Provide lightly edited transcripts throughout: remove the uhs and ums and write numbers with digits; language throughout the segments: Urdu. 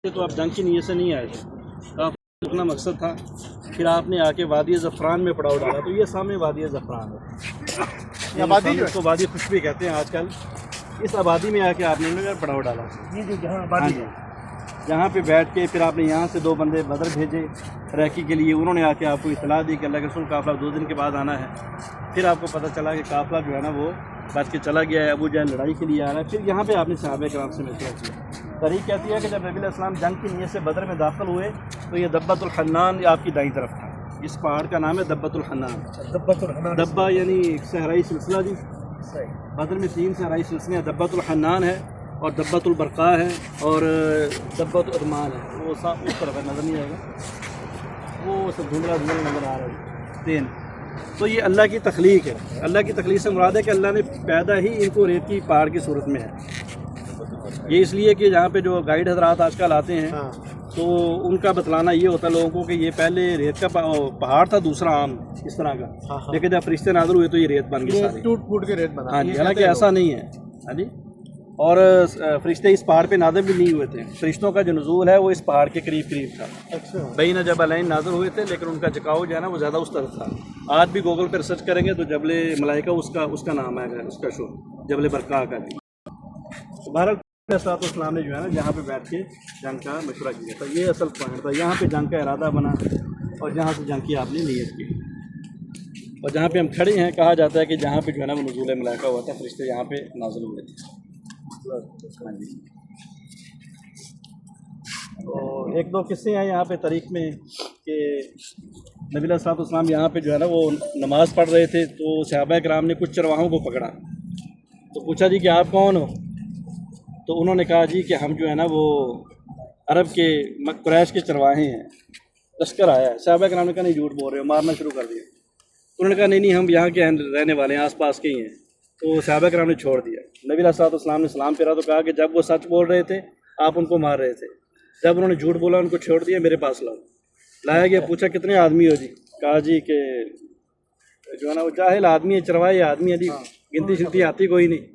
تو آپ جنگ کی نیت سے نہیں آئے تھے، کافی اپنا مقصد تھا، پھر آپ نے آ کے وادی زعفران میں پڑاؤ ڈالا. تو یہ سامنے وادی زعفران ہے، آبادی اس کو وادی خوشبی کہتے ہیں آج کل. اس آبادی میں آ کے آپ نے پڑاؤ ڈالا. جہاں پہ بیٹھ کے پھر آپ نے یہاں سے 2 بندے بدر بھیجے ریکی کے لیے. انہوں نے آ کے آپ کو اطلاع دی کہ اللہ کے رسول قافلہ 2 دن کے بعد آنا ہے. پھر آپ کو پتہ چلا کہ قافلہ جو ہے نا وہ بچ کے چلا گیا ہے، ابو جہل لڑائی کے لیے آ رہا ہے. پھر یہاں پہ آپ نے صحابہ کرام سے مشورہ کیا. تاریخ کہتی ہے کہ جب نبی علیہ السلام جنگ کی نیت سے بدر میں داخل ہوئے تو یہ دبۃ الحنان آپ کی دائیں طرف تھا. اس پہاڑ کا نام ہے دبۃ الحنان. دبہ یعنی ایک صحرائی سلسلہ جی. بدر میں 3 صحرائی سلسلے ہیں، دبۃ الحنان ہے اور دبۃ البرقاء ہے اور دبۃ العدمان ہے. وہ صاف اس طرف نظر نہیں آئے گا، وہ سب دھندلا نظر آ رہا ہے 3. تو یہ اللہ کی تخلیق ہے. اللہ کی تخلیق سے مراد ہے کہ اللہ نے پیدا ہی ان کو ریت کی پہاڑ کی صورت میں ہے. یہ اس لیے کہ جہاں پہ جو گائیڈ حضرات آج کل آتے ہیں تو ان کا بتلانا یہ ہوتا ہے لوگوں کو کہ یہ پہلے ریت کا پہاڑ تھا دوسرا عام اس طرح کا، لیکن جب فرشتے نازل ہوئے تو یہ ریت بن گئی ساری، ٹوٹ پھوٹ کے ریت بنا. ہاں جی، حالانکہ ایسا نہیں ہے. ہاں جی، اور فرشتے اس پہاڑ پہ نازل بھی نہیں ہوئے تھے. فرشتوں کا جو نزول ہے وہ اس پہاڑ کے قریب تھا. بین جبلین نازل ہوئے تھے، لیکن ان کا جھکاؤ جو ہے نا وہ زیادہ اس طرف تھا. آج بھی گوگل پہ ریسرچ کریں گے تو جبل ملائکہ اس کا نام ہے، اس کا شو جبل برقاء کا بھی. بہرحال اسلام نے جو ہے نا جہاں پہ بیٹھ کے جنگ کا مشورہ کیا تھا. یہ اصل پوائنٹ تھا. یہاں پہ جنگ کا ارادہ بنا اور جہاں سے جنگ کی آپ نے نیت کی. اور جہاں پہ ہم کھڑے ہیں کہا جاتا ہے کہ جہاں پہ جو ہے نا وہ نزول ملائکہ ہوا تھا، فرشتے یہاں پہ نازل ہوئے تھے. ہاں جی. تو 1-2 قصے ہیں یہاں پہ تاریخ میں کہ نبی علیہ الصلوۃ والسلام یہاں پہ جو ہے نا وہ نماز پڑھ رہے تھے تو صحابہ کرام نے کچھ چرواہوں کو پکڑا. تو پوچھا جی کہ آپ کون ہو؟ تو انہوں نے کہا جی کہ ہم جو ہے نا وہ عرب کے قریش کے چرواہے ہیں، لشکر آیا ہے. صحابہ کرام نے کہا نہیں جھوٹ بول رہے ہو، مارنا شروع کر دیا. انہوں نے کہا نہیں ہم یہاں کے رہنے والے ہیں، آس پاس کے ہی ہیں. تو صحابہ کرام نے چھوڑ دیا. نبی علیہ الصلوۃ والسلام نے سلام پھیرا تو کہا کہ جب وہ سچ بول رہے تھے آپ ان کو مار رہے تھے، جب انہوں نے جھوٹ بولا ان کو چھوڑ دیا. میرے پاس لایا گیا. پوچھا کتنے آدمی ہو جی؟ کہا جی کہ جو ہے نا وہ جاہل آدمی ہے، چرواہے آدمی ہے جی، گنتی شنتی آتی کوئی نہیں.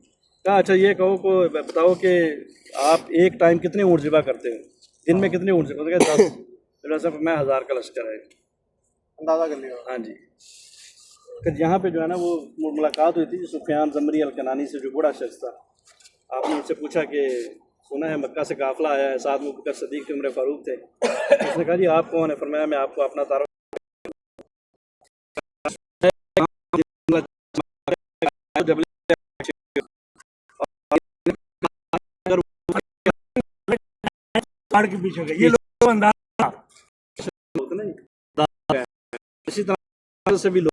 کہا اچھا یہ کہو کو بتاؤ کہ آپ ایک ٹائم کتنے اونٹ ذبح کرتے ہیں، دن میں کتنے اونٹ ذبح کرتے ہیں؟ 10. میں 1000 کا لشکر ہے، اندازہ کر لیا. ہاں جی. پھر یہاں پہ جو ہے نا وہ ملاقات ہوئی تھی سفیان زمری الکنانی سے، جو بوڑھا شخص تھا. آپ نے ان سے پوچھا کہ سنا ہے مکہ سے قافلہ آیا ہے، ساتھ میں ابوبکر صدیق تھے، عمر فاروق تھے. اس نے کہا جی آپ کون ہیں؟ فرمایا میں آپ کو اپنا تعارف کے پیچھے یہ لوگ اندازہ اسی طرح سے بھی لوگ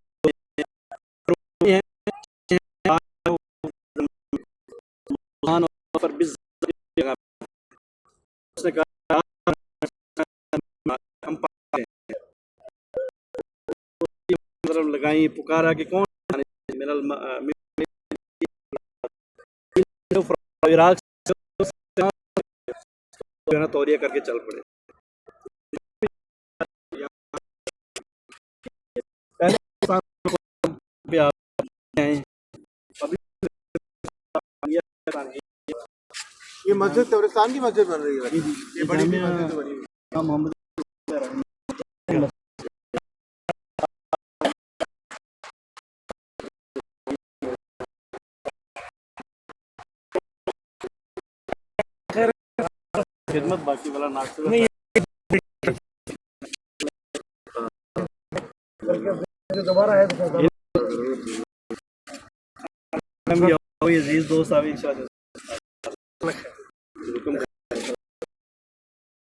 لگائیں پکارا کہ کون عراق سے توریہ کر کے چل پڑے. یہ مسجد قبرستان کی مسجد بن رہی ہے، یہ بڑی مسجد بنی ہوئی ہے. محمد خدمت باقی والا ناقص دوبارہ ہے. عزیز دوست آئے ان شاء اللہ.